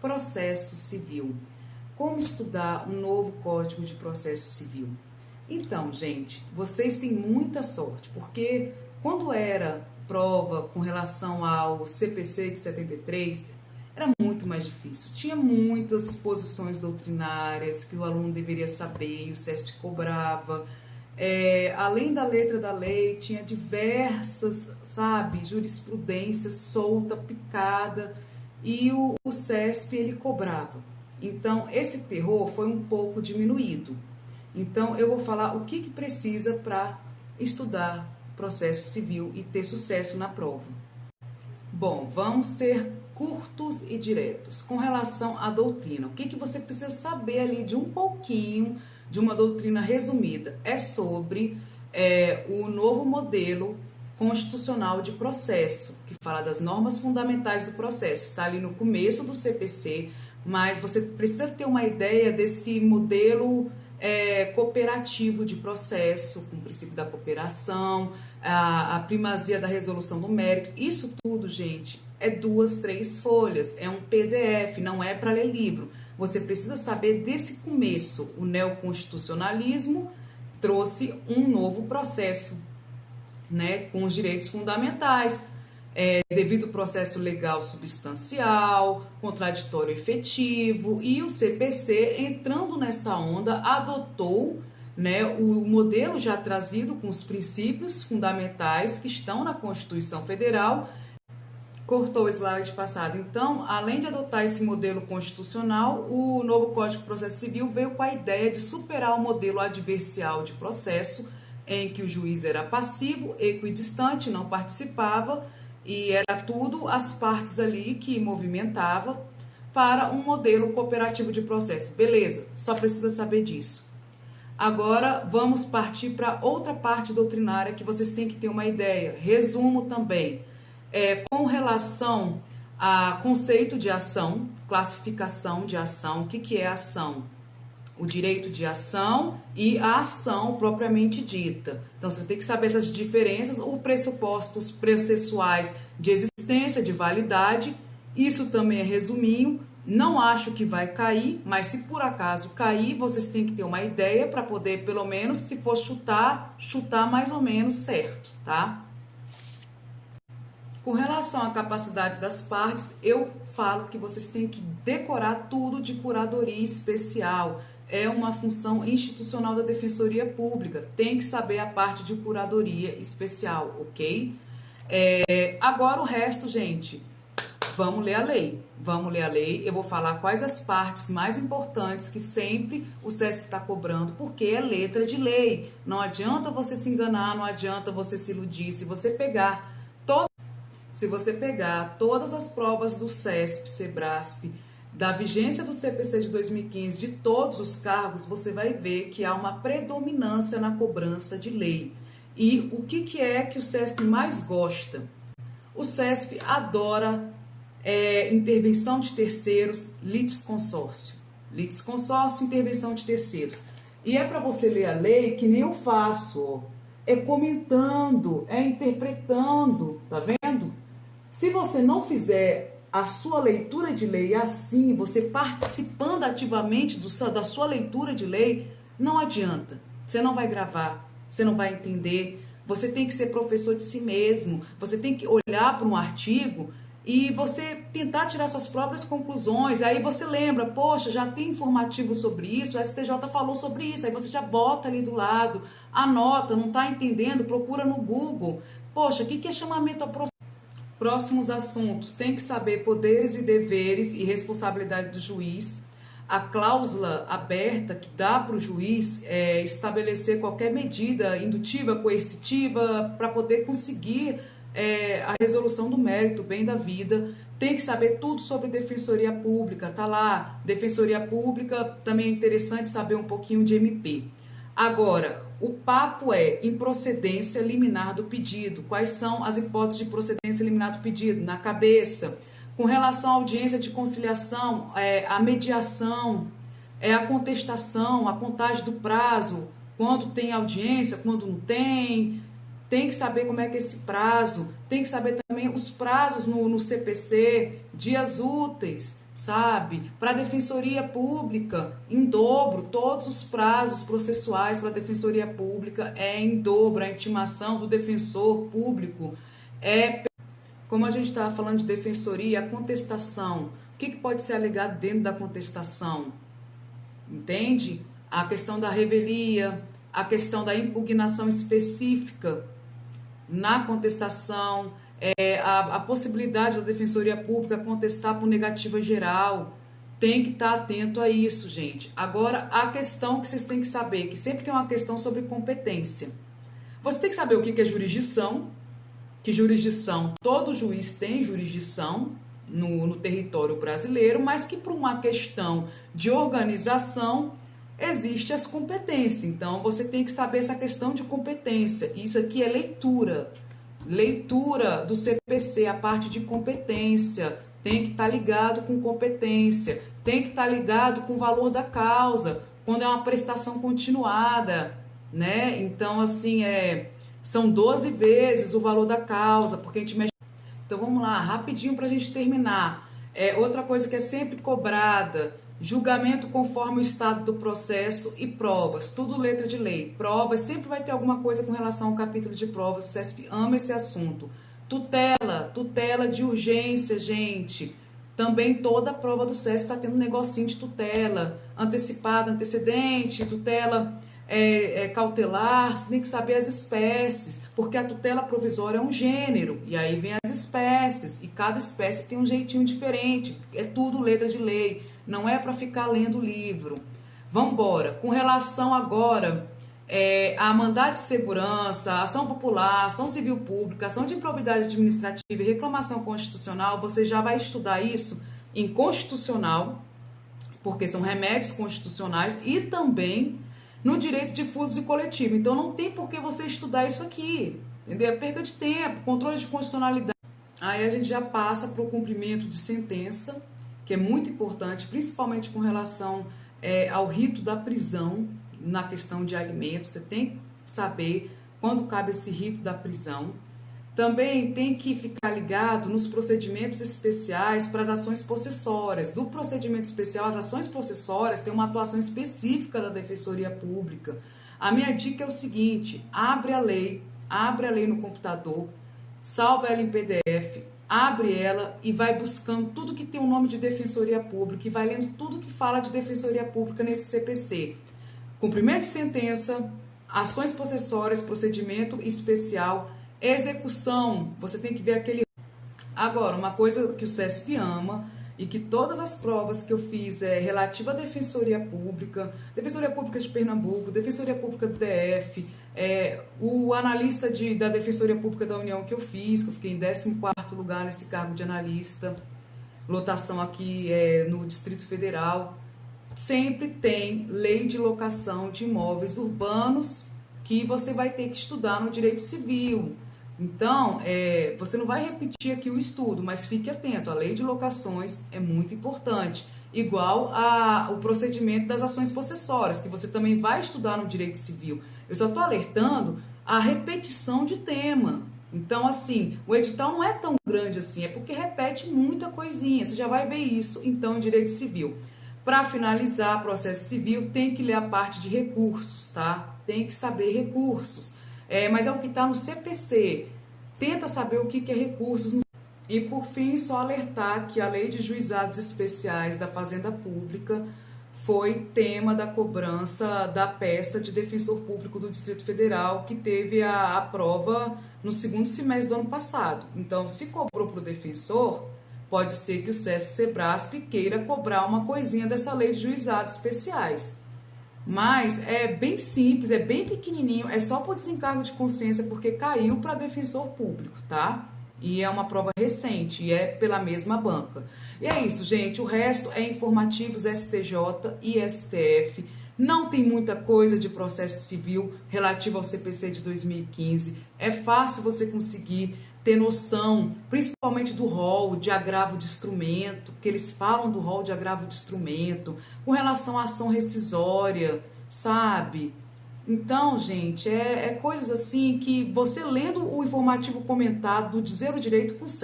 Processo civil. Como estudar um novo Código de Processo Civil? Então, gente, vocês têm muita sorte, porque quando era prova com relação ao CPC de 73, era muito mais difícil. Tinha muitas posições doutrinárias que o aluno deveria saber e o CESP cobrava. Além da letra da lei, tinha diversas, jurisprudência solta, picada, e o CESP ele cobrava. Então, esse terror foi um pouco diminuído. Então, eu vou falar o que precisa para estudar processo civil e ter sucesso na prova. Bom, vamos ser curtos e diretos. Com relação à doutrina, o que você precisa saber ali de um pouquinho de uma doutrina resumida? É sobre o novo modelo constitucional de processo, que fala das normas fundamentais do processo. Está ali no começo do CPC, mas você precisa ter uma ideia desse modelo cooperativo de processo, com o princípio da cooperação, a primazia da resolução do mérito. Isso tudo, gente, é 2, 3 folhas, é um PDF, não é para ler livro. Você precisa saber desse começo. O neoconstitucionalismo trouxe um novo processo, com os direitos fundamentais, devido ao processo legal substancial, contraditório efetivo, e o CPC, entrando nessa onda, adotou o modelo já trazido com os princípios fundamentais que estão na Constituição Federal. Cortou o slide passado. Então, além de adotar esse modelo constitucional, o novo Código de Processo Civil veio com a ideia de superar o modelo adversial de processo, em que o juiz era passivo, equidistante, não participava, e era tudo as partes ali que movimentavam, para um modelo cooperativo de processo. Beleza, só precisa saber disso. Agora vamos partir para outra parte doutrinária que vocês têm que ter uma ideia. Resumo também. Com relação a conceito de ação, classificação de ação, o que é ação? O direito de ação e a ação propriamente dita. Então, você tem que saber essas diferenças, os pressupostos processuais de existência, de validade. Isso também é resuminho. Não acho que vai cair, mas se por acaso cair, vocês têm que ter uma ideia para poder, pelo menos, se for chutar mais ou menos certo, tá? Com relação à capacidade das partes, eu falo que vocês têm que decorar tudo de curadoria especial. É uma função institucional da Defensoria Pública. Tem que saber a parte de curadoria especial, ok? Agora o resto, gente, vamos ler a lei. Vamos ler a lei. Eu vou falar quais as partes mais importantes que sempre o CESP está cobrando, porque é letra de lei. Não adianta você se enganar, não adianta você se iludir. Se você pegar todas as provas do CESP, SEBRASP, da vigência do CPC de 2015, de todos os cargos, você vai ver que há uma predominância na cobrança de lei. E o que é que o CESP mais gosta? O CESP adora intervenção de terceiros, litisconsórcio. Litisconsórcio, intervenção de terceiros. E é para você ler a lei que nem eu faço, ó. É comentando, é interpretando, tá vendo? Se você não fizer a sua leitura de lei assim, você participando ativamente da sua leitura de lei, não adianta. Você não vai gravar, você não vai entender. Você tem que ser professor de si mesmo. Você tem que olhar para um artigo e você tentar tirar suas próprias conclusões. Aí você lembra, poxa, já tem informativo sobre isso, o STJ falou sobre isso. Aí você já bota ali do lado, anota, não está entendendo, procura no Google. Poxa, o que é chamamento ao processo? Próximos assuntos, tem que saber poderes e deveres e responsabilidade do juiz, a cláusula aberta que dá para o juiz estabelecer qualquer medida indutiva, coercitiva, para poder conseguir a resolução do mérito, bem da vida. Tem que saber tudo sobre defensoria pública, tá lá, defensoria pública, também é interessante saber um pouquinho de MP. Agora, o papo é improcedência liminar do pedido. Quais são as hipóteses de procedência liminar do pedido? Na cabeça. Com relação à audiência de conciliação, a mediação, a contestação, a contagem do prazo, quando tem audiência, quando não tem. Tem que saber como é que é esse prazo. Tem que saber também os prazos no CPC, dias úteis. sabe? Para a Defensoria Pública, em dobro, todos os prazos processuais para a Defensoria Pública é em dobro, a intimação do defensor público é, como a gente estava falando de defensoria, a contestação. O que pode ser alegado dentro da contestação? Entende? A questão da revelia, a questão da impugnação específica na contestação, a possibilidade da Defensoria Pública contestar por negativa geral. Tem que estar atento a isso, gente. Agora, a questão que vocês têm que saber, que sempre tem uma questão sobre competência. Você tem que saber o que é jurisdição, que jurisdição, todo juiz tem jurisdição no território brasileiro, mas que por uma questão de organização existe as competências. Então, você tem que saber essa questão de competência. Isso aqui é leitura. Leitura do CPC, a parte de competência. Tem que estar ligado com competência. Tem que estar ligado com o valor da causa, quando é uma prestação continuada, né? Então, assim, são 12 vezes o valor da causa, porque a gente mexe. Então, vamos lá, rapidinho para a gente terminar. Outra coisa que é sempre cobrada, julgamento conforme o estado do processo e provas, tudo letra de lei. Provas, sempre vai ter alguma coisa com relação ao capítulo de provas, o CESP ama esse assunto. Tutela de urgência, gente. Também toda a prova do CESP está tendo um negocinho de tutela, antecipada, antecedente, tutela cautelar. Você tem que saber as espécies, porque a tutela provisória é um gênero, e aí vem as espécies, e cada espécie tem um jeitinho diferente, é tudo letra de lei, não é para ficar lendo o livro. Vamos embora. Com relação agora a mandado de segurança, ação popular, ação civil pública, ação de improbidade administrativa e reclamação constitucional, você já vai estudar isso em constitucional, porque são remédios constitucionais, e também no direito difuso e coletivo. Então não tem por que você estudar isso aqui, entendeu? É perda de tempo, controle de constitucionalidade. Aí a gente já passa para o cumprimento de sentença, que é muito importante, principalmente com relação ao rito da prisão, na questão de alimentos. Você tem que saber quando cabe esse rito da prisão. Também tem que ficar ligado nos procedimentos especiais para as ações possessórias. Do procedimento especial, as ações possessórias têm uma atuação específica da Defensoria Pública. A minha dica é o seguinte: abre a lei no computador, salva ela em PDF, abre ela e vai buscando tudo que tem o nome de Defensoria Pública e vai lendo tudo que fala de Defensoria Pública nesse CPC. Cumprimento de sentença, ações possessórias, procedimento especial, execução, você tem que ver aquele. Agora, uma coisa que o CESP ama e que todas as provas que eu fiz relativa à Defensoria Pública de Pernambuco, Defensoria Pública do DF, o analista da Defensoria Pública da União que eu fiquei em 14º lugar nesse cargo de analista, lotação aqui no Distrito Federal. Sempre tem lei de locação de imóveis urbanos que você vai ter que estudar no direito civil. Então, você não vai repetir aqui o estudo, mas fique atento, a lei de locações é muito importante. Igual o procedimento das ações possessórias, que você também vai estudar no direito civil. Eu só estou alertando a repetição de tema. Então, assim, o edital não é tão grande assim, é porque repete muita coisinha. Você já vai ver isso, então, em direito civil. Para finalizar, processo civil, tem que ler a parte de recursos, tá? Tem que saber recursos. Mas é o que está no CPC. Tenta saber o que é recursos. E, por fim, só alertar que a Lei de Juizados Especiais da Fazenda Pública foi tema da cobrança da peça de defensor público do Distrito Federal, que teve a prova no segundo semestre do ano passado. Então, se cobrou para o defensor, pode ser que o CESP-Sebrasp queira cobrar uma coisinha dessa lei de juizados especiais. Mas é bem simples, é bem pequenininho, é só por desencargo de consciência, porque caiu para defensor público, tá? E é uma prova recente, e é pela mesma banca. E é isso, gente. O resto é informativos STJ e STF. Não tem muita coisa de processo civil relativo ao CPC de 2015. É fácil você conseguir ter noção, principalmente do rol de agravo de instrumento, que eles falam do rol de agravo de instrumento, com relação à ação rescisória, sabe? Então, gente, coisas assim que você lendo o informativo comentado do Dizer o Direito consegue.